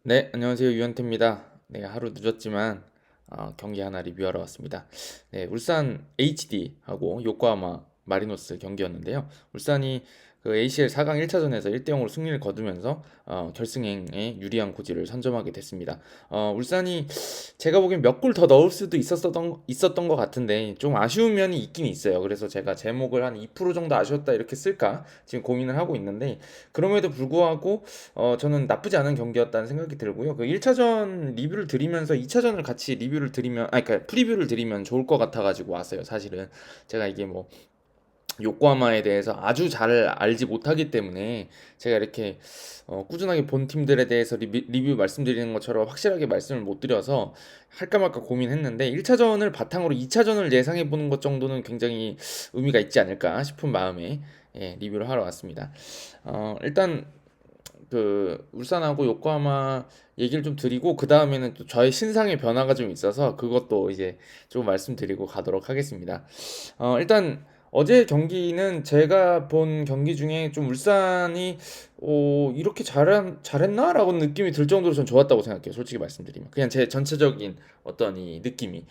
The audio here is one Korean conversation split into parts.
네, 안녕하세요. 유현태입니다. 네, 하루 늦었지만 경기 하나 리뷰하러 왔습니다. 네, 울산 HD하고 요코하마 마리노스 경기였는데요. 울산이 그 ACL 4강 1차전에서 1대 0으로 승리를 거두면서 결승행에 유리한 고지를 선점하게 됐습니다. 울산이 제가 보기엔 몇 골 더 넣을 수도 있었던 것 같은데 좀 아쉬운 면이 있긴 있어요. 그래서 제가 제목을 한 2% 정도 아쉬웠다 이렇게 쓸까 지금 고민을 하고 있는데 그럼에도 불구하고 저는 나쁘지 않은 경기였다는 생각이 들고요. 그 1차전 리뷰를 드리면서 2차전을 같이 리뷰를 드리면, 그러니까 프리뷰를 드리면 좋을 것 같아가지고 왔어요. 사실은 제가 이게 뭐 요코하마에 대해서 아주 잘 알지 못하기 때문에 제가 이렇게 꾸준하게 본 팀들에 대해서 리뷰 말씀드리는 것처럼 확실하게 말씀을 못 드려서 할까 말까 고민했는데 1차전을 바탕으로 2차전을 예상해 보는 것 정도는 굉장히 의미가 있지 않을까 싶은 마음에 리뷰를 하러 왔습니다. 일단 그 울산하고 요코하마 얘기를 좀 드리고 그 다음에는 또 저의 신상의 변화가 좀 있어서 그것도 이제 좀 말씀드리고 가도록 하겠습니다. 일단 어제 경기는 제가 본 경기 중에 좀 울산이 이렇게 잘했나라고 느낌이 들 정도로 전 좋았다고 생각해요. 솔직히 말씀드리면 그냥 제 전체적인 어떤 이 느낌이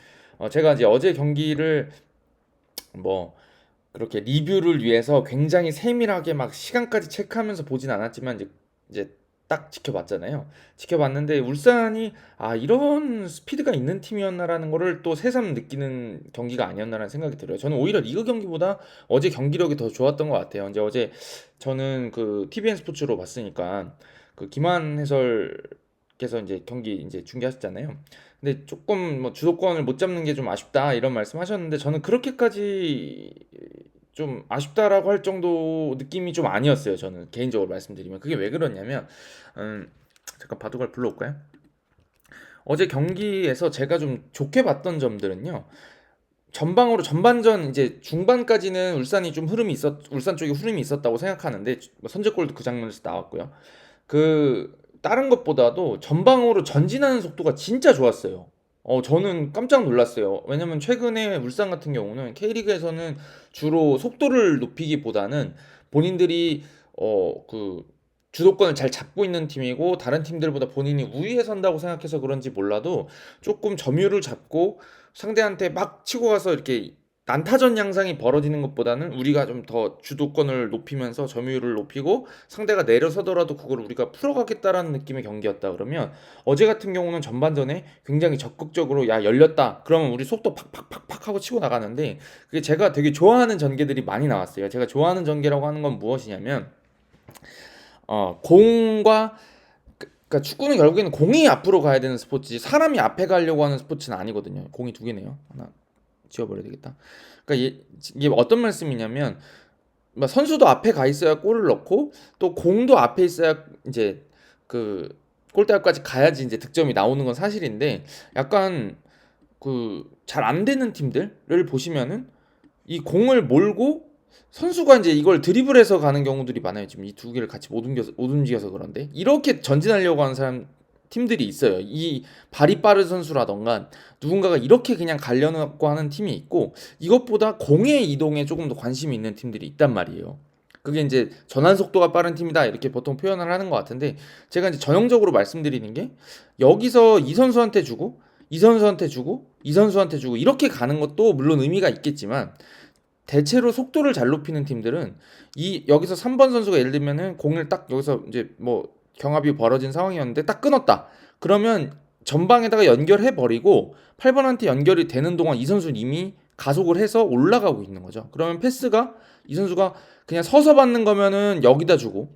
제가 이제 어제 경기를 뭐 그렇게 리뷰를 위해서 굉장히 세밀하게 막 시간까지 체크하면서 보진 않았지만 이제 딱 지켜봤잖아요. 지켜봤는데 울산이 이런 스피드가 있는 팀이었나라는 거를 또 새삼 느끼는 경기가 아니었나라는 생각이 들어요. 저는 오히려 리그 경기보다 어제 경기력이 더 좋았던 것 같아요. 이제 어제 저는 그 TVN 스포츠로 봤으니까 그 김한 해설께서 이제 경기 이제 중계하셨잖아요. 근데 조금 뭐 주도권을 못 잡는 게 좀 아쉽다 이런 말씀하셨는데 저는 그렇게까지 좀 아쉽다라고 할 정도 느낌이 좀 아니었어요. 저는 개인적으로 말씀드리면 그게 왜 그러냐면 음, 잠깐 바둑을 불러올까요? 어제 경기에서 제가 좀 좋게 봤던 점들은요. 전방으로 전반전 이제 중반까지는 울산 쪽에 흐름이 있었다고 생각하는데 뭐 선제골도 그 장면에서 나왔고요. 그 다른 것보다도 전방으로 전진하는 속도가 진짜 좋았어요. 저는 깜짝 놀랐어요. 왜냐면 최근에 울산 같은 경우는 K리그에서는 주로 속도를 높이기보다는 본인들이 그 주도권을 잘 잡고 있는 팀이고 다른 팀들보다 본인이 우위에 선다고 생각해서 그런지 몰라도 조금 점유를 잡고 상대한테 막 치고 가서 이렇게 난타전 양상이 벌어지는 것보다는 우리가 좀 더 주도권을 높이면서 점유율을 높이고 상대가 내려서더라도 그걸 우리가 풀어가겠다라는 느낌의 경기였다 그러면 어제 같은 경우는 전반전에 굉장히 적극적으로 야 열렸다 그러면 우리 속도 팍팍팍팍 하고 치고 나가는데 그게 제가 되게 좋아하는 전개들이 많이 나왔어요. 제가 좋아하는 전개라고 하는 건 무엇이냐면 공과 그러니까 축구는 결국에는 공이 앞으로 가야 되는 스포츠지 사람이 앞에 가려고 하는 스포츠는 아니거든요. 공이 두 개네요. 하나 지워버려야 되겠다. 그러니까 이게 어떤 말씀이냐면 뭐 선수도 앞에 가 있어야 골을 넣고 또 공도 앞에 있어야 이제 그 골대앞까지 가야지 이제 득점이 나오는 건 사실인데 약간 그 잘 안 되는 팀들을 보시면은 이 공을 몰고 선수가 이제 이걸 드리블해서 가는 경우들이 많아요. 지금 이 두 개를 같이 못 움직여서 그런데 이렇게 전진하려고 하는 사람 팀들이 있어요. 이 발이 빠른 선수라던가 누군가가 이렇게 그냥 가려고 하는 팀이 있고 이것보다 공의 이동에 조금 더 관심이 있는 팀들이 있단 말이에요. 그게 이제 전환 속도가 빠른 팀이다 이렇게 보통 표현을 하는 것 같은데 제가 이제 전형적으로 말씀드리는 게 여기서 이 선수한테 주고 이 선수한테 주고 이 선수한테 주고 이렇게 가는 것도 물론 의미가 있겠지만 대체로 속도를 잘 높이는 팀들은 이 여기서 3번 선수가 예를 들면은 공을 딱 여기서 이제 뭐 경합이 벌어진 상황이었는데 딱 끊었다. 그러면 전방에다가 연결해 버리고 8번한테 연결이 되는 동안 이 선수는 이미 가속을 해서 올라가고 있는 거죠. 그러면 패스가 이 선수가 그냥 서서 받는 거면은 여기다 주고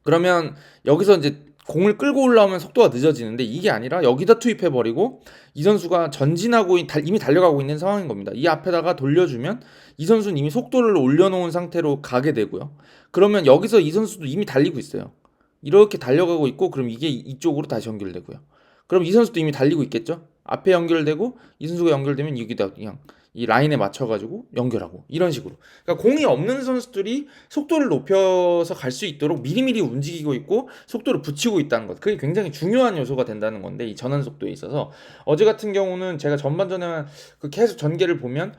그러면 여기서 이제 공을 끌고 올라오면 속도가 늦어지는데 이게 아니라 여기다 투입해 버리고 이 선수가 전진하고 이미 달려가고 있는 상황인 겁니다. 이 앞에다가 돌려주면 이 선수는 이미 속도를 올려놓은 상태로 가게 되고요. 그러면 여기서 이 선수도 이미 달리고 있어요. 이렇게 달려가고 있고 그럼 이게 이쪽으로 다시 연결되고요. 그럼 이 선수도 이미 달리고 있겠죠? 앞에 연결되고 이 선수가 연결되면 여기다 그냥 이 라인에 맞춰가지고 연결하고 이런 식으로. 그러니까 공이 없는 선수들이 속도를 높여서 갈 수 있도록 미리미리 움직이고 있고 속도를 붙이고 있다는 것. 그게 굉장히 중요한 요소가 된다는 건데 이 전환 속도에 있어서 어제 같은 경우는 제가 전반전에 그 계속 전개를 보면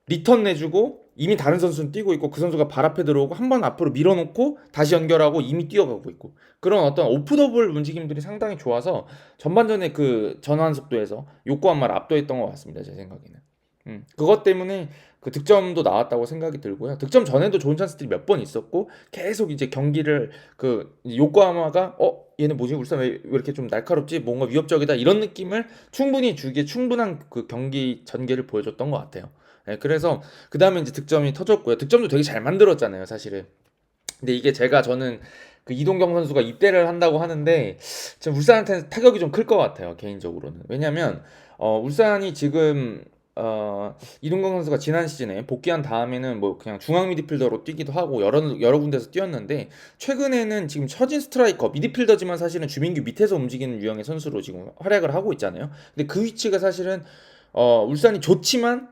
리턴 내주고 이미 다른 선수는 뛰고 있고 그 선수가 발 앞에 들어오고 한 번 앞으로 밀어놓고 다시 연결하고 이미 뛰어가고 있고 그런 어떤 오프 더블 움직임들이 상당히 좋아서 전반전에 그 전환 속도에서 요코하마를 압도했던 것 같습니다. 제 생각에는. 그것 때문에 그 득점도 나왔다고 생각이 들고요. 득점 전에도 좋은 찬스들이 몇 번 있었고 계속 이제 경기를 그 요코하마가 얘는 뭐지 울산 왜 이렇게 좀 날카롭지 뭔가 위협적이다 이런 느낌을 충분히 주기에 충분한 그 경기 전개를 보여줬던 것 같아요. 네, 그래서 그 다음에 이제 득점이 터졌고요. 득점도 되게 잘 만들었잖아요, 사실은. 근데 이게 저는 그 이동경 선수가 입대를 한다고 하는데 지금 울산한테는 타격이 좀 클 것 같아요, 개인적으로는. 왜냐면 울산이 지금 이동경 선수가 지난 시즌에 복귀한 다음에는 뭐 그냥 중앙 미드필더로 뛰기도 하고 여러 군데서 뛰었는데 최근에는 지금 처진 스트라이커 미드필더지만 사실은 주민규 밑에서 움직이는 유형의 선수로 지금 활약을 하고 있잖아요. 근데 그 위치가 사실은 울산이 좋지만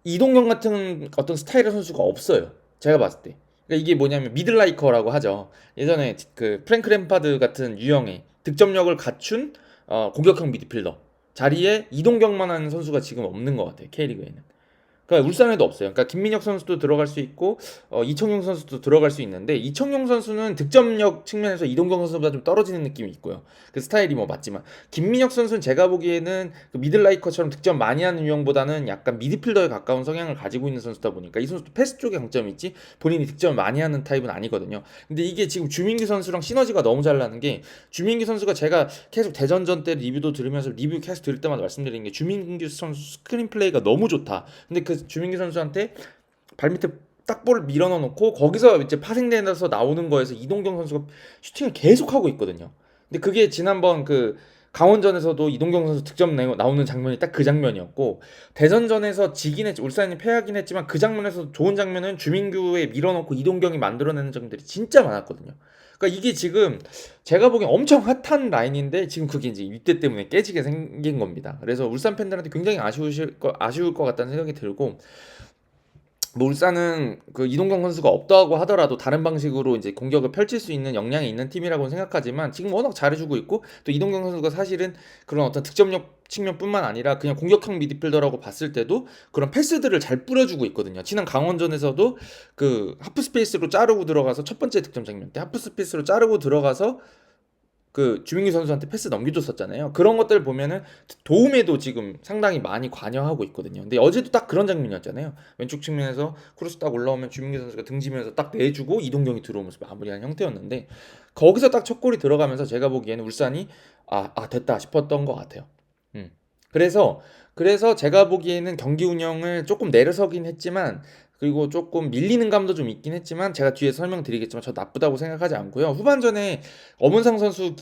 이동경 같은 어떤 스타일의 선수가 없어요. 제가 봤을 때. 그러니까 이게 뭐냐면 미들라이커라고 하죠. 예전에 그 프랭크 램파드 같은 유형의 득점력을 갖춘 공격형 미드필더 자리에 이동경만한 선수가 지금 없는 것 같아요. K리그에는. 그러니까 울산에도 없어요. 그러니까 김민혁 선수도 들어갈 수 있고 이청용 선수도 들어갈 수 있는데 이청용 선수는 득점력 측면에서 이동경 선수보다 좀 떨어지는 느낌이 있고요. 그 스타일이 뭐 맞지만 김민혁 선수는 제가 보기에는 그 미들라이커처럼 득점 많이 하는 유형보다는 약간 미드필더에 가까운 성향을 가지고 있는 선수다 보니까 이 선수도 패스 쪽에 강점이 있지 본인이 득점을 많이 하는 타입은 아니거든요. 근데 이게 지금 주민규 선수랑 시너지가 너무 잘 나는 게 주민규 선수가 제가 계속 대전전 때 리뷰도 들으면서 리뷰 계속 들을 때마다 말씀드리는 게 주민규 선수 스크린 플레이가 너무 좋다. 근데 그 주민기 선수한테 발밑에 딱 볼을 밀어넣어 놓고 거기서 이제 파생되면서 나오는 거에서 이동경 선수가 슈팅을 계속 하고 있거든요. 근데 그게 지난번 그 강원전에서도 이동경 선수 득점 나오는 장면이 딱 그 장면이었고 대전전에서 지긴 했지 울산이 패하긴 했지만 그 장면에서 좋은 장면은 주민규에 밀어넣고 이동경이 만들어내는 장면들이 진짜 많았거든요. 그러니까 이게 지금 제가 보기엔 엄청 핫한 라인인데 지금 그게 이제 입대 때문에 깨지게 생긴 겁니다. 그래서 울산 팬들한테 굉장히 아쉬울 것 같다는 생각이 들고 뭐 울산은 그 이동경 선수가 없다고 하더라도 다른 방식으로 이제 공격을 펼칠 수 있는 역량이 있는 팀이라고 생각하지만 지금 워낙 잘해주고 있고 또 이동경 선수가 사실은 그런 어떤 득점력 측면뿐만 아니라 그냥 공격형 미드필더라고 봤을 때도 그런 패스들을 잘 뿌려주고 있거든요. 지난 강원전에서도 그 하프 스페이스로 자르고 들어가서 첫 번째 득점 장면 때 하프 스페이스로 자르고 들어가서 그 주민규 선수한테 패스 넘겨줬었잖아요. 그런 것들 보면은 도움에도 지금 상당히 많이 관여하고 있거든요. 근데 어제도 딱 그런 장면이었잖아요. 왼쪽 측면에서 크로스 딱 올라오면 주민규 선수가 등지면서 딱 내주고 이동경이 들어오면서 마무리하는 형태였는데 거기서 딱 첫 골이 들어가면서 제가 보기에는 울산이 됐다 싶었던 것 같아요. 음. 그래서 제가 보기에는 경기 운영을 조금 내려서긴 했지만 그리고 조금 밀리는 감도 좀 있긴 했지만 제가 뒤에 설명드리겠지만 저 나쁘다고 생각하지 않고요. 후반전에 엄원상 선수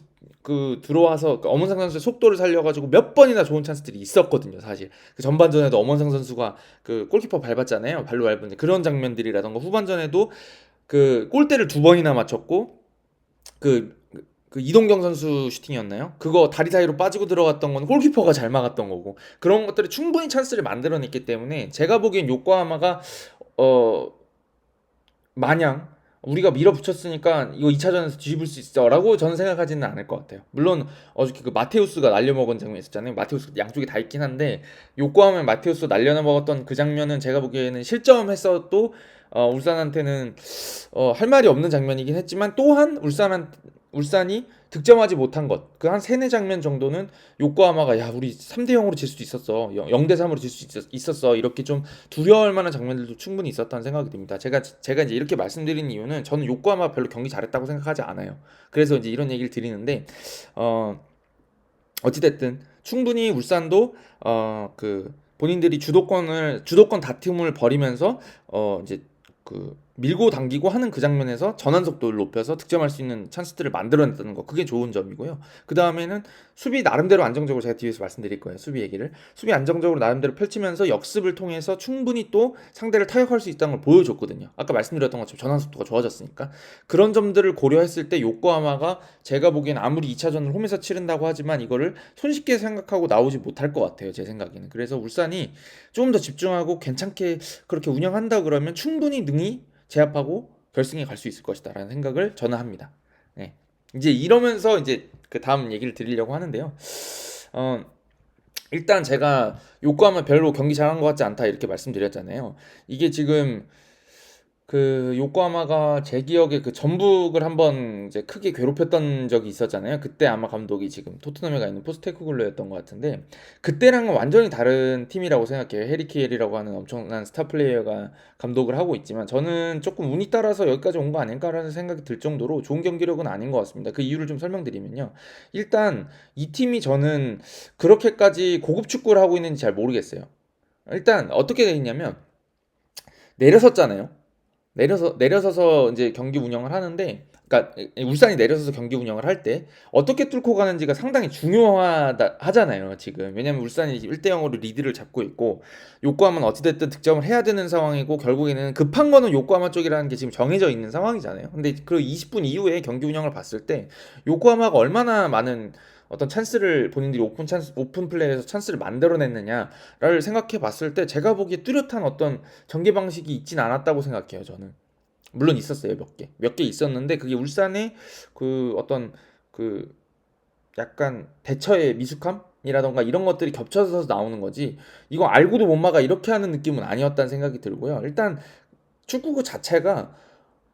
그 들어와서 그 엄원상 선수의 속도를 살려가지고 몇 번이나 좋은 찬스들이 있었거든요. 사실 그 전반전에도 엄원상 선수가 그 골키퍼 밟았잖아요. 발로 밟은 그런 장면들이라던가 후반전에도 그 골대를 두 번이나 맞췄고 그, 그 이동경 선수 슈팅이었나요? 그거 다리 사이로 빠지고 들어갔던 건 골키퍼가 잘 막았던 거고 그런 것들이 충분히 찬스를 만들어냈기 때문에 제가 보기엔 요코하마가 어 마냥 우리가 밀어붙였으니까 이거 2차전에서 뒤집을 수 있어라고 저는 생각하지는 않을 것 같아요. 물론 어저께 그 마테우스가 날려먹은 장면 있었잖아요. 마테우스 양쪽에 다 있긴 한데 요코하마 마테우스 날려먹었던 그 장면은 제가 보기에는 실점했어도 울산한테는 할 말이 없는 장면이긴 했지만 또한 울산이 득점하지 못한 것, 그 한 세네 장면 정도는 요코하마가 야 우리 3대 0으로 질 수도 있었어, 0대 3으로 질 수 있었어 이렇게 좀 두려워할 만한 장면들도 충분히 있었다는 생각이 듭니다. 제가 이제 이렇게 말씀드린 이유는 저는 요코하마 별로 경기 잘했다고 생각하지 않아요. 그래서 이제 이런 얘기를 드리는데 어 어찌됐든 충분히 울산도 그 본인들이 주도권 다툼을 벌이면서 이제 그 밀고 당기고 하는 그 장면에서 전환 속도를 높여서 득점할 수 있는 찬스들을 만들어냈다는 거 그게 좋은 점이고요. 그 다음에는 수비 나름대로 안정적으로 제가 뒤에서 말씀드릴 거예요. 수비 얘기를 수비 안정적으로 나름대로 펼치면서 역습을 통해서 충분히 또 상대를 타격할 수 있다는 걸 보여줬거든요. 아까 말씀드렸던 것처럼 전환 속도가 좋아졌으니까 그런 점들을 고려했을 때 요코하마가 제가 보기엔 아무리 2차전을 홈에서 치른다고 하지만 이거를 손쉽게 생각하고 나오지 못할 것 같아요. 제 생각에는. 그래서 울산이 조금 더 집중하고 괜찮게 그렇게 운영한다 그러면 충분히 능히 제압하고 결승에 갈 수 있을 것이다라는 생각을 저는 합니다. 네. 이제 이러면서 이제 그 다음 얘기를 드리려고 하는데요. 어, 일단 제가 요코하마 별로 경기 잘한 것 같지 않다 이렇게 말씀드렸잖아요. 이게 지금 그 요코하마가 제 기억에 그 전북을 한번 이제 크게 괴롭혔던 적이 있었잖아요. 그때 아마 감독이 지금 토트넘에 가 있는 포스테코글루였던 것 같은데, 그때랑은 완전히 다른 팀이라고 생각해요. 해리 키엘이라고 하는 엄청난 스타 플레이어가 감독을 하고 있지만, 저는 조금 운이 따라서 여기까지 온 거 아닐까라는 생각이 들 정도로 좋은 경기력은 아닌 것 같습니다. 그 이유를 좀 설명드리면요. 일단 이 팀이 저는 그렇게까지 고급 축구를 하고 있는지 잘 모르겠어요. 일단 어떻게 돼 있냐면 내려섰잖아요. 내려서서 이제 경기 운영을 하는데, 그러니까 울산이 내려서서 경기 운영을 할 때 어떻게 뚫고 가는지가 상당히 중요하다 하잖아요, 지금. 왜냐면 울산이 1대 0으로 리드를 잡고 있고, 요코하마는 어찌됐든 득점을 해야 되는 상황이고, 결국에는 급한 거는 요코하마 쪽이라는 게 지금 정해져 있는 상황이잖아요. 근데 그 20분 이후에 경기 운영을 봤을 때 요코하마가 얼마나 많은 어떤 찬스를 본인들이 오픈 플레이에서 찬스를 만들어냈느냐를 생각해 봤을 때, 제가 보기에 뚜렷한 어떤 전개 방식이 있진 않았다고 생각해요, 저는. 물론 있었어요, 몇 개 있었는데, 그게 울산의 그 어떤 그 약간 대처의 미숙함이라던가 이런 것들이 겹쳐서 나오는 거지, 이거 알고도 못 막아 이렇게 하는 느낌은 아니었다는 생각이 들고요. 일단 축구 그 자체가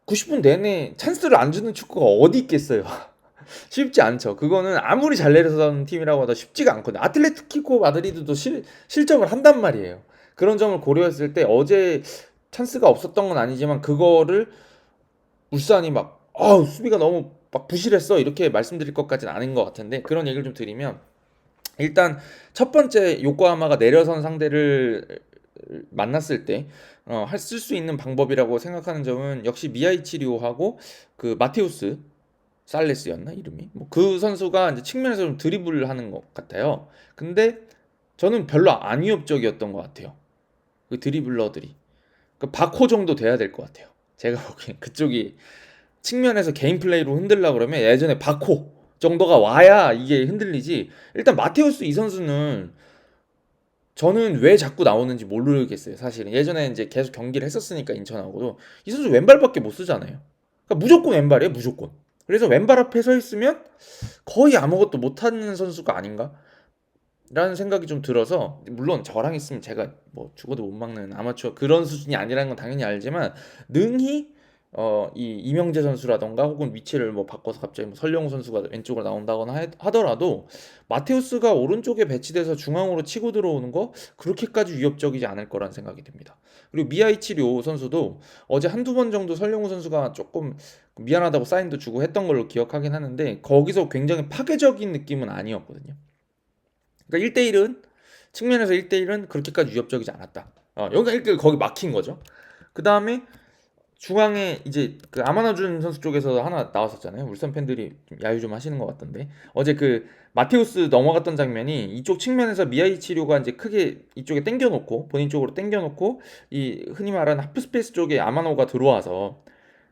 90분 내내 찬스를 안 주는 축구가 어디 있겠어요. 쉽지 않죠. 그거는 아무리 잘 내려서는 팀이라고 하도 쉽지가 않거든요. 아틀레티코 마드리드도 실점을 한단 말이에요. 그런 점을 고려했을 때 어제 찬스가 없었던 건 아니지만, 그거를 울산이 막 수비가 너무 막 부실했어 이렇게 말씀드릴 것까지는 아닌 것 같은데, 그런 얘기를 좀 드리면, 일단 첫 번째 요코하마가 내려선 상대를 만났을 때 쓸 수 있는 방법이라고 생각하는 점은 역시 미야이치리오하고 그 마테우스 살레스였나 이름이, 뭐 그 선수가 이제 측면에서 좀 드리블을 하는 것 같아요. 근데 저는 별로 안 위협적이었던 것 같아요, 그 드리블러들이. 그 바코 정도 돼야 될 것 같아요, 제가 보기엔. 그쪽이 측면에서 개인 플레이로 흔들라 그러면 예전에 바코 정도가 와야 이게 흔들리지. 일단 마테우스 이 선수는 저는 왜 자꾸 나오는지 모르겠어요, 사실은. 예전에 이제 계속 경기를 했었으니까 인천하고도, 이 선수 왼발밖에 못 쓰잖아요. 그러니까 무조건 왼발이에요, 무조건. 그래서 왼발 앞에 서 있으면 거의 아무것도 못하는 선수가 아닌가? 라는 생각이 좀 들어서, 물론 저랑 있으면 제가 뭐 죽어도 못 막는 아마추어 그런 수준이 아니라는 건 당연히 알지만, 능히 이 이명재 선수라던가 혹은 위치를 뭐 바꿔서 갑자기 뭐 설령우 선수가 왼쪽으로 나온다거나 하더라도, 마테우스가 오른쪽에 배치돼서 중앙으로 치고 들어오는 거 그렇게까지 위협적이지 않을 거란 생각이 듭니다. 그리고 미야이치료 선수도 어제 한두 번 정도 설령우 선수가 조금 미안하다고 사인도 주고 했던 걸로 기억하긴 하는데, 거기서 굉장히 파괴적인 느낌은 아니었거든요. 그러니까 1대1은, 측면에서 1대1은 그렇게까지 위협적이지 않았다. 여기가 1대1 거기 막힌 거죠. 그 다음에 중앙에 이제 그 아마나준 선수 쪽에서 하나 나왔었잖아요. 울산 팬들이 좀 야유 좀 하시는 것 같던데, 어제 그 마테우스 넘어갔던 장면이 이쪽 측면에서 미야이치료가 이제 크게 이쪽에 당겨놓고, 본인 쪽으로 당겨놓고, 이 흔히 말하는 하프 스페이스 쪽에 아마노가 들어와서,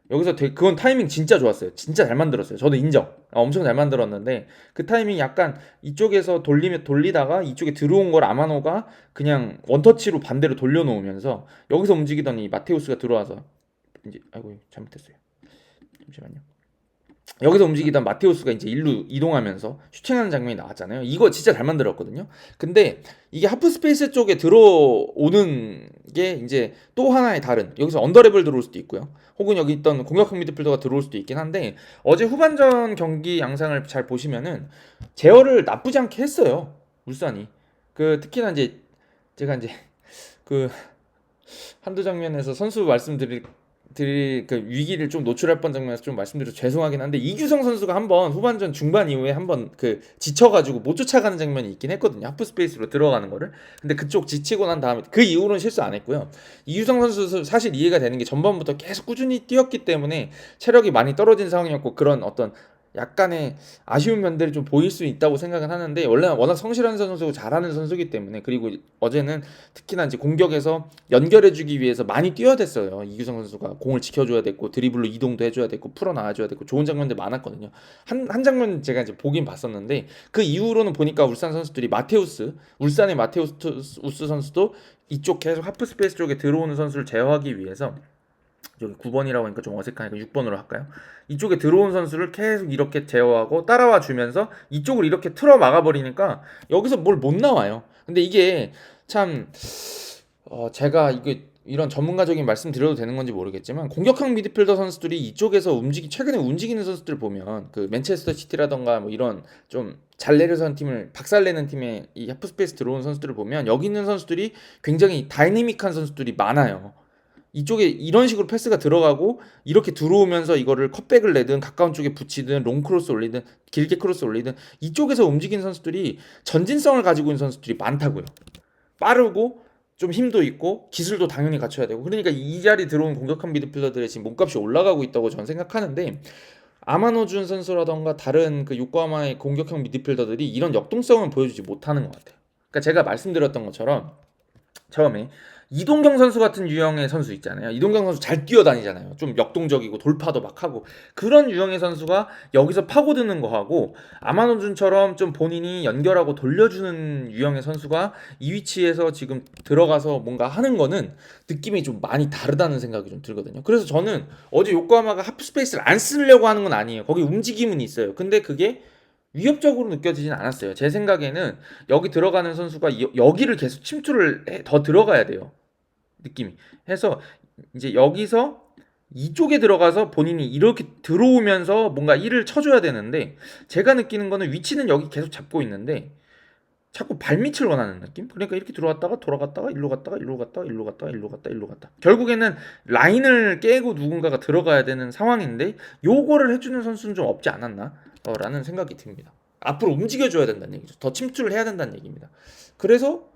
여기서 그건 타이밍 진짜 좋았어요. 진짜 잘 만들었어요. 저도 인정. 엄청 잘 만들었는데, 그 타이밍 약간 이쪽에서 돌리다가 이쪽에 들어온 걸 아마노가 그냥 원터치로 반대로 돌려놓으면서, 여기서 움직이던 이 마테우스가 들어와서 이제, 아이고 잘못했어요. 잠시만요. 여기서 움직이던 마테우스가 이제 일루 이동하면서 슈팅하는 장면이 나왔잖아요. 이거 진짜 잘 만들었거든요. 근데 이게 하프 스페이스 쪽에 들어오는 게 이제 또 하나의 다른, 여기서 언더랩을 들어올 수도 있고요. 혹은 여기 있던 공격형 미드필더가 들어올 수도 있긴 한데, 어제 후반전 경기 양상을 잘 보시면은 제어를 나쁘지 않게 했어요, 울산이. 그 특히나 이제 제가 이제 그 한두 장면에서 선수 드릴 그 위기를 좀 노출할 뻔 장면에서 좀 말씀드려서 죄송하긴 한데, 이규성 선수가 한번 후반전 중반 이후에 한번 그 지쳐가지고 못 쫓아가는 장면이 있긴 했거든요, 하프 스페이스로 들어가는 거를. 근데 그쪽 지치고 난 다음에 그 이후로는 실수 안 했고요. 이규성 선수 사실 이해가 되는 게, 전반부터 계속 꾸준히 뛰었기 때문에 체력이 많이 떨어진 상황이었고, 그런 어떤 약간의 아쉬운 면들이 좀 보일 수 있다고 생각은 하는데, 원래 워낙 성실한 선수고 잘하는 선수기 때문에. 그리고 어제는 특히나 이제 공격에서 연결해주기 위해서 많이 뛰어댔어요. 이규성 선수가 공을 지켜줘야 됐고, 드리블로 이동도 해줘야 됐고, 풀어나와줘야 됐고, 좋은 장면들 많았거든요. 한 장면 제가 이제 보긴 봤었는데, 그 이후로는 보니까 울산 선수들이 울산의 마테우스 선수도 이쪽 계속 하프 스페이스 쪽에 들어오는 선수를 제어하기 위해서, 여기 9번이라고 하니까 좀 어색하니까 6번으로 할까요? 이쪽에 들어온 선수를 계속 이렇게 제어하고 따라와 주면서 이쪽을 이렇게 틀어 막아버리니까 여기서 뭘 못 나와요. 근데 이게 참 제가 이게 이런 전문가적인 말씀 드려도 되는 건지 모르겠지만 공격형 미드필더 선수들이 이쪽에서 최근에 움직이는 선수들 보면 그 맨체스터 시티라던가 뭐 이런 좀 잘 내려선 팀을 박살내는 팀에 이 하프스페이스 들어온 선수들을 보면 여기 있는 선수들이 굉장히 다이내믹한 선수들이 많아요. 이쪽에 이런 식으로 패스가 들어가고 이렇게 들어오면서 이거를 컷백을 내든 가까운 쪽에 붙이든 롱 크로스 올리든 길게 크로스 올리든 이쪽에서 움직이는 선수들이 전진성을 가지고 있는 선수들이 많다고요. 빠르고 좀 힘도 있고 기술도 당연히 갖춰야 되고 그러니까 이 자리 들어온 공격형 미드필더들의 지금 몸값이 올라가고 있다고 저는 생각하는데 아마노준 선수라던가 다른 그 요코하마의 공격형 미드필더들이 이런 역동성을 보여주지 못하는 것 같아요. 그러니까 제가 말씀드렸던 것처럼 처음에 이동경 선수 같은 유형의 선수 있잖아요. 이동경 선수 잘 뛰어다니잖아요. 좀 역동적이고 돌파도 막 하고 그런 유형의 선수가 여기서 파고드는 거 하고 아마노준처럼 좀 본인이 연결하고 돌려주는 유형의 선수가 이 위치에서 지금 들어가서 뭔가 하는 거는 느낌이 좀 많이 다르다는 생각이 좀 들거든요. 그래서 저는 어제 요코하마가 하프스페이스를 안 쓰려고 하는 건 아니에요. 거기 움직임은 있어요. 근데 그게 위협적으로 느껴지진 않았어요. 제 생각에는 여기 들어가는 선수가 여기를 계속 침투를 더 들어가야 돼요. 느낌이. 해서 이제 여기서 이쪽에 들어가서 본인이 이렇게 들어오면서 뭔가 일을 쳐줘야 되는데 제가 느끼는 거는 위치는 여기 계속 잡고 있는데 자꾸 발밑을 원하는 느낌? 그러니까 이렇게 들어왔다가 돌아갔다가 일로 갔다가 일로 갔다가 일로 갔다가 일로 갔다가 일로 갔다. 결국에는 라인을 깨고 누군가가 들어가야 되는 상황인데 요거를 해주는 선수는 좀 없지 않았나? 라는 생각이 듭니다. 앞으로 움직여줘야 된다는 얘기죠. 더 침투를 해야 된다는 얘기입니다. 그래서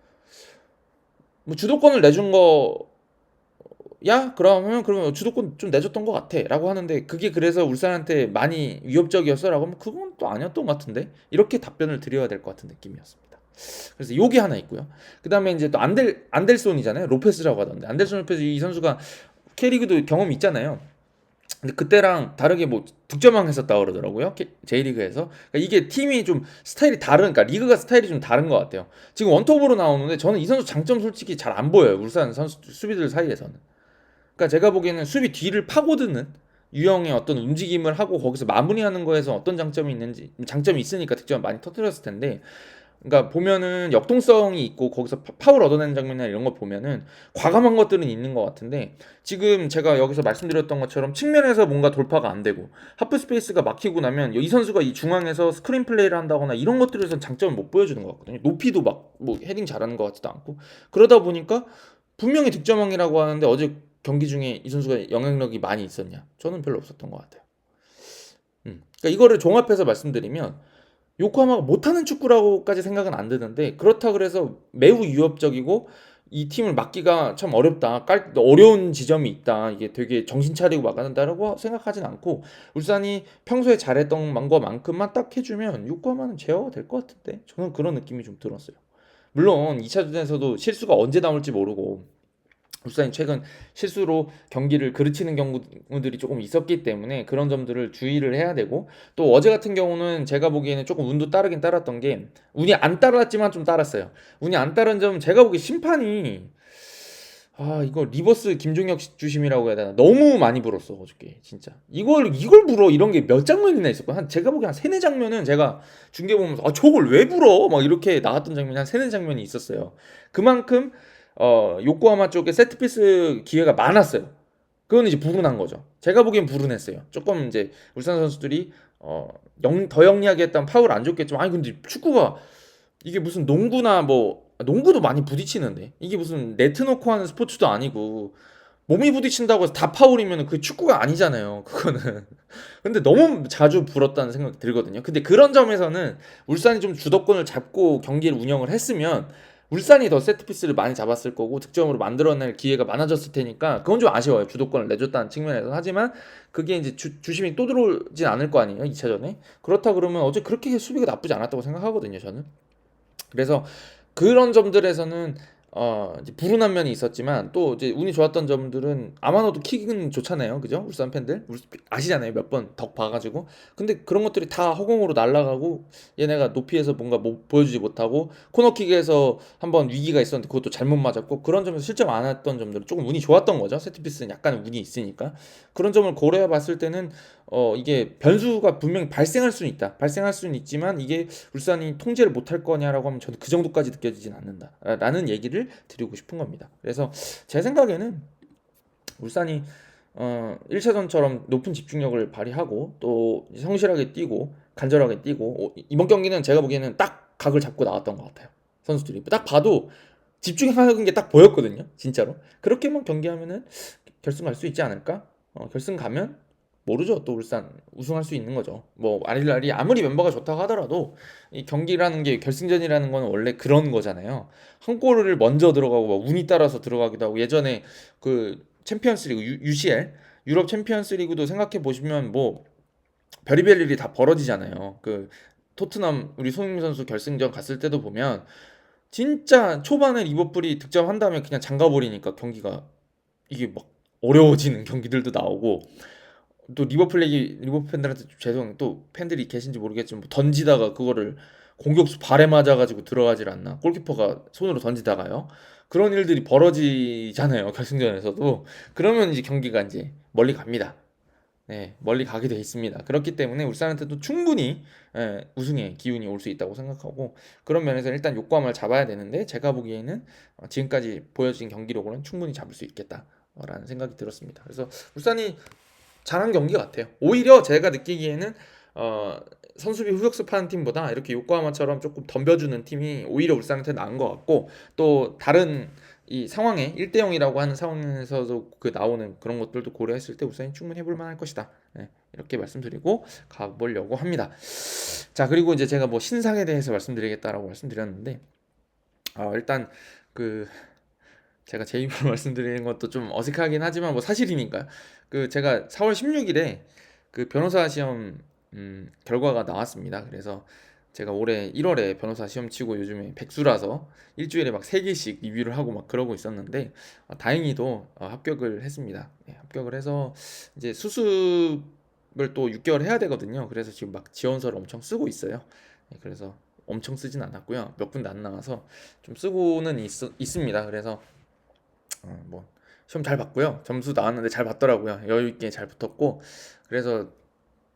뭐 주도권을 내준 거야? 그러면 주도권 좀 내줬던 것 같아 라고 하는데 그게 그래서 울산한테 많이 위협적이었어? 라고 하면 그건 또 아니었던 것 같은데 이렇게 답변을 드려야 될 것 같은 느낌이었습니다. 그래서 요게 하나 있고요. 그 다음에 이제 또 안델손이잖아요. 로페스라고 하던데 안델손 로페스 이 선수가 K리그도 경험이 있잖아요. 근데 그때랑 다르게 뭐 득점왕 했었다 그러더라고요. J리그에서. 그러니까 이게 팀이 좀 스타일이 그러니까 리그가 스타일이 좀 다른 것 같아요. 지금 원톱으로 나오는데 저는 이 선수 장점 솔직히 잘 안 보여요. 울산 선수 수비들 사이에서는. 그러니까 제가 보기에는 수비 뒤를 파고드는 유형의 어떤 움직임을 하고 거기서 마무리하는 거에서 어떤 장점이 있는지 장점이 있으니까 득점 많이 터뜨렸을 텐데 그러니까 보면은 역동성이 있고 거기서 파울 얻어내는 장면이나 이런 거 보면은 과감한 것들은 있는 것 같은데 지금 제가 여기서 말씀드렸던 것처럼 측면에서 뭔가 돌파가 안 되고 하프 스페이스가 막히고 나면 이 선수가 이 중앙에서 스크린 플레이를 한다거나 이런 것들에서 장점을 못 보여주는 것 같거든요. 높이도 막 뭐 헤딩 잘하는 것 같지도 않고 그러다 보니까 분명히 득점왕이라고 하는데 어제 경기 중에 이 선수가 영향력이 많이 있었냐? 저는 별로 없었던 것 같아요. 그러니까 이거를 종합해서 말씀드리면 요코하마가 못하는 축구라고까지 생각은 안 드는데 그렇다 그래서 매우 위협적이고 이 팀을 막기가 참 어렵다, 어려운 지점이 있다, 이게 되게 정신 차리고 막아야 된다라고 생각하진 않고 울산이 평소에 잘했던 것만큼만 딱 해주면 요코하마는 제어가 될 것 같은데 저는 그런 느낌이 좀 들었어요. 물론 2차전에서도 실수가 언제 나올지 모르고 울산이 최근 실수로 경기를 그르치는 경우들이 조금 있었기 때문에 그런 점들을 주의를 해야 되고 또 어제 같은 경우는 제가 보기에는 조금 운도 따르긴 따랐던 게 운이 안 따랐지만 좀 따랐어요. 운이 안 따른 점은 제가 보기 심판이 이거 리버스 김종혁 주심이라고 해야 되나 너무 많이 불었어 어저께 진짜 이걸 불어 이런 게 몇 장면이나 있었고 한 제가 보기 한 세네 장면은 제가 중계 보면서 저걸 왜 불어 막 이렇게 나왔던 장면이 한 세네 장면이 있었어요. 그만큼 요코하마 쪽에 세트피스 기회가 많았어요. 그건 이제 불운한 거죠. 제가 보기엔 불운했어요. 조금 이제 울산 선수들이 더 영리하게 했다면 파울 안 줬겠지만 아니 근데 축구가 이게 무슨 농구나 뭐 농구도 많이 부딪히는데 이게 무슨 네트 놓고 하는 스포츠도 아니고 몸이 부딪힌다고 해서 다 파울이면 그 축구가 아니잖아요. 그거는. 근데 너무 자주 불었다는 생각이 들거든요. 근데 그런 점에서는 울산이 좀 주도권을 잡고 경기를 운영을 했으면 울산이 더 세트피스를 많이 잡았을 거고 득점으로 만들어낼 기회가 많아졌을 테니까 그건 좀 아쉬워요. 주도권을 내줬다는 측면에서. 하지만 그게 이제 주심이 또 들어오진 않을 거 아니에요. 2차전에. 그렇다 그러면 어제 그렇게 수비가 나쁘지 않았다고 생각하거든요. 저는. 그래서 그런 점들에서는 이제 불운한 면이 있었지만 또 이제 운이 좋았던 점들은 아마노도 킥은 좋잖아요, 그죠? 울산 팬들 아시잖아요, 몇 번 덕 봐가지고. 근데 그런 것들이 다 허공으로 날아가고 얘네가 높이에서 뭔가 뭐 보여주지 못하고 코너킥에서 한번 위기가 있었는데 그것도 잘못 맞았고 그런 점에서 실점 안 했던 점들은 조금 운이 좋았던 거죠. 세트피스는 약간 운이 있으니까 그런 점을 고려해 봤을 때는 이게 변수가 분명히 발생할 수는 있다. 발생할 수는 있지만 이게 울산이 통제를 못할 거냐라고 하면 저는 그 정도까지 느껴지진 않는다라는 얘기를 드리고 싶은 겁니다. 그래서 제 생각에는 울산이 1차전처럼 높은 집중력을 발휘하고 또 성실하게 뛰고 간절하게 뛰고 이번 경기는 제가 보기에는 딱 각을 잡고 나왔던 것 같아요. 선수들이 딱 봐도 집중하는 게 딱 보였거든요. 진짜로. 그렇게만 경기하면은 결승 갈 수 있지 않을까? 결승 가면 모르죠. 또 울산 우승할 수 있는 거죠. 뭐 아릴랄이 아무리 멤버가 좋다고 하더라도 이 경기라는 게 결승전이라는 거는 원래 그런 거잖아요. 한 골을 먼저 들어가고 막 운이 따라서 들어가기도 하고 예전에 그 챔피언스리그 UCL 유럽 챔피언스리그도 생각해 보시면 뭐 별의별 일이 다 벌어지잖아요. 그 토트넘 우리 손흥민 선수 결승전 갔을 때도 보면 진짜 초반에 리버풀이 득점한 다음에 그냥 잠가버리니까 경기가 이게 막 어려워지는 경기들도 나오고 또 리버풀 팬들한테 좀 또 팬들이 계신지 모르겠지만 뭐 던지다가 그거를 공격수 발에 맞아가지고 들어가질 않나 골키퍼가 손으로 던지다가요 그런 일들이 벌어지잖아요 결승전에서도 그러면 이제 경기가 이제 멀리 갑니다. 네, 멀리 가게 돼 있습니다. 그렇기 때문에 울산한테도 충분히 우승의 기운이 올 수 있다고 생각하고 그런 면에서 일단 욕구함을 잡아야 되는데 제가 보기에는 지금까지 보여진 경기력으로는 충분히 잡을 수 있겠다라는 생각이 들었습니다. 그래서 울산이 잘한 경기 같아요. 오히려 제가 느끼기에는 선수비 후역습하는 팀보다 이렇게 요코하마처럼 조금 덤벼주는 팀이 오히려 울산한테 나은 것 같고 또 다른 이 상황에 1대 0이라고 하는 상황에서도 그 나오는 그런 것들도 고려했을 때 울산이 충분히 해볼 만할 것이다. 네, 이렇게 말씀드리고 가보려고 합니다. 자 그리고 이제 제가 뭐 신상에 대해서 말씀드리겠다라고 말씀드렸는데 일단 그 제가 제 입으로 말씀드리는 것도 좀 어색하긴 하지만 뭐 사실이니까 그 제가 4월 16일에 그 변호사 시험 결과가 나왔습니다. 그래서 제가 올해 1월에 변호사 시험 치고 요즘에 백수라서 일주일에 막 3개씩 리뷰를 하고 막 그러고 있었는데 다행히도 합격을 했습니다. 네, 합격을 해서 이제 수습을 또 6개월 해야 되거든요. 그래서 지금 막 지원서를 엄청 쓰고 있어요. 네, 그래서 엄청 쓰진 않았고요. 몇 군데 안 나와서 좀 쓰고는 있습니다. 그래서 뭐 시험 잘 봤고요. 점수 나왔는데 잘 봤더라고요. 여유 있게 잘 붙었고 그래서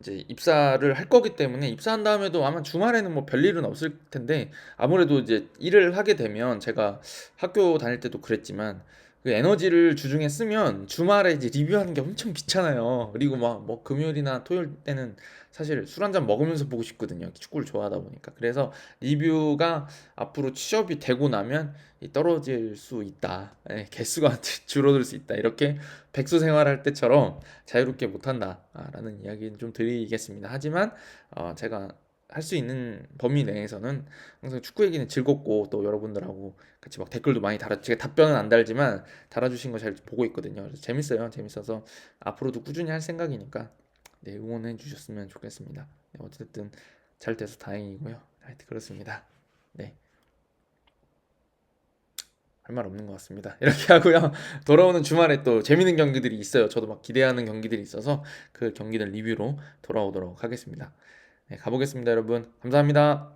이제 입사를 할 거기 때문에 입사한 다음에도 아마 주말에는 뭐 별일은 없을 텐데 아무래도 이제 일을 하게 되면 제가 학교 다닐 때도 그랬지만 그 에너지를 주중에 쓰면 주말에 이제 리뷰하는 게 엄청 귀찮아요. 그리고 막 뭐 금요일이나 토요일 때는 사실 술 한잔 먹으면서 보고 싶거든요. 축구를 좋아하다 보니까. 그래서 리뷰가 앞으로 취업이 되고 나면 떨어질 수 있다. 개수가 줄어들 수 있다. 이렇게 백수 생활할 때처럼 자유롭게 못한다라는 이야기는 좀 드리겠습니다. 하지만 제가 할 수 있는 범위 내에서는 항상 축구 얘기는 즐겁고 또 여러분들하고 같이 막 댓글도 많이 제가 답변은 안 달지만 달아주신 거 잘 보고 있거든요. 그래서 재밌어요. 재밌어서 앞으로도 꾸준히 할 생각이니까 네, 응원해 주셨으면 좋겠습니다. 네, 어쨌든 잘 돼서 다행이고요. 하여튼 그렇습니다. 네. 할 말 없는 것 같습니다. 이렇게 하고요. 돌아오는 주말에 또 재밌는 경기들이 있어요. 저도 막 기대하는 경기들이 있어서 그 경기들 리뷰로 돌아오도록 하겠습니다. 네, 가보겠습니다, 여러분. 감사합니다.